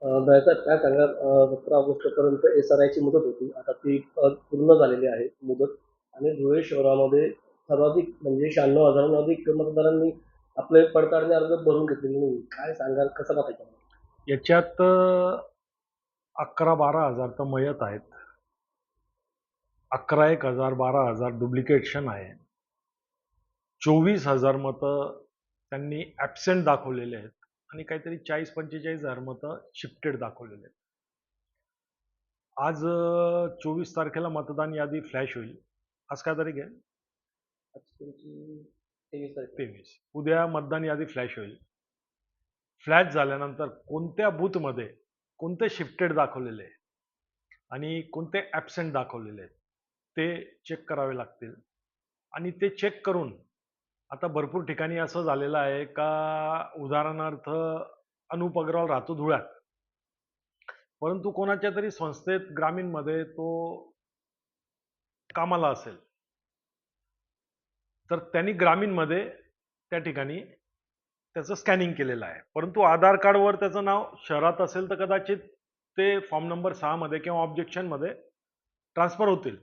साहेब काय सांगाल 17 ऑगस्टपर्यंत एस-आर-आयची मुदत होती. आता ती पूर्ण झालेली आहे मुदत आणि धुळे शहरामध्ये सर्वाधिक म्हणजे 96,000हून अधिक मतदारांनी आपले पडताळणी अर्ज भरून घेतलेले नाही. काय सांगाल कसं बघायचं? याच्यात 11-12 हजार तर मयत आहेत. 11,000 12,000 डुप्लिकेशन आहे. 24,000 मतं त्यांनी ॲब्सेंट दाखवलेले आहेत आणि काहीतरी 40-45,000 मतं शिफ्टेड दाखवलेले आहेत. आज 24 तारखेला मतदान यादी फ्लॅश होईल. आज काय तारीख आहे? आज तुमची 23 तारीख. 23. उद्या मतदान यादी फ्लॅश होईल. फ्लॅश झाल्यानंतर कोणत्या बूथमध्ये कोणते शिफ्टेड दाखवलेले आहे आणि कोणते ॲब्सेंट दाखवलेले आहेत ते चेक करावे लागतील आणि ते चेक करून आता भरपूर ठिकाणी असं झालेलं आहे का उदाहरणार्थ अनुप अग्रवाल राहतो धुळ्यात, परंतु कोणाच्या तरी संस्थेत ग्रामीणमध्ये तो कामाला असेल, तर त्यांनी ग्रामीणमध्ये त्या ठिकाणी त्याचं स्कॅनिंग केलेलं आहे, परंतु आधार कार्डवर त्याचं नाव शहरात असेल तर कदाचित ते फॉर्म नंबर 6 मध्ये किंवा ऑब्जेक्शनमध्ये ट्रान्सफर होतील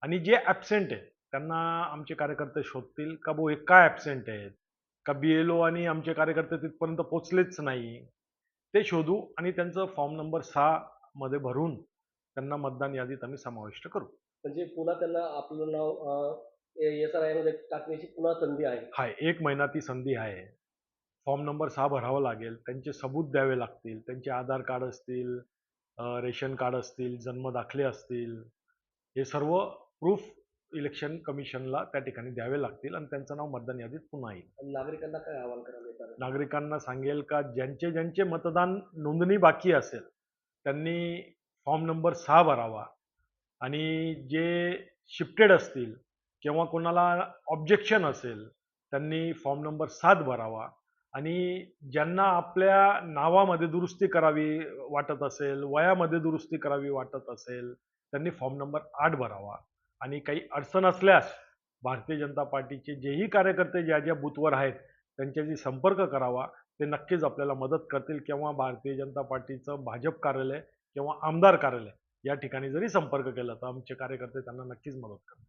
आणि जे ॲब्सेंट आहे त्यांना आमचे कार्यकर्ते शोधतील का भाऊ हे काय ॲब्सेंट आहेत, का BLO आणि आमचे कार्यकर्ते तिथपर्यंत पोचलेच नाही, ते शोधू आणि त्यांचं फॉर्म नंबर 6 मध्ये भरून त्यांना मतदान यादीत आम्ही समाविष्ट करू. म्हणजे पुन्हा त्यांना आपलं नाव एस-आर-आयमध्ये टाकण्याची पुन्हा संधी आहे. हाय, 1 महिना ती संधी आहे. फॉर्म नंबर 6 भरावा लागेल, त्यांचे सबूत द्यावे लागतील, त्यांचे आधार कार्ड असतील, रेशन कार्ड असतील, जन्मदाखले असतील, हे सर्व प्रूफ इलेक्शन कमिशनला त्या ठिकाणी द्यावे लागतील आणि त्यांचं नाव मतदान यादीत पुन्हा येईल. आणि नागरिकांना काय आवाहन कराल एस-आर-आय? नागरिकांना सांगेल का ज्यांचे ज्यांचे मतदान नोंदणी बाकी असेल त्यांनी फॉर्म नंबर 6 भरावा आणि जे शिफ्टेड असतील किंवा कोणाला ऑब्जेक्शन असेल त्यांनी फॉर्म नंबर 7 भरावा आणि ज्यांना आपल्या नावामध्ये दुरुस्ती करावी वाटत असेल, वयामध्ये दुरुस्ती करावी वाटत असेल, त्यांनी फॉर्म नंबर 8 भरावा आणि काही अडचण असल्यास भारतीय जनता पार्टीचे जेही कार्यकर्ते ज्या ज्या बूथवर आहेत त्यांच्याशी संपर्क करावा. ते नक्कीच आपल्याला मदत करतील किंवा भारतीय जनता पार्टीचं भाजप कार्यालय किंवा आमदार कार्यालय या ठिकाणी जरी संपर्क केला तर आमचे कार्यकर्ते त्यांना नक्कीच मदत करतील.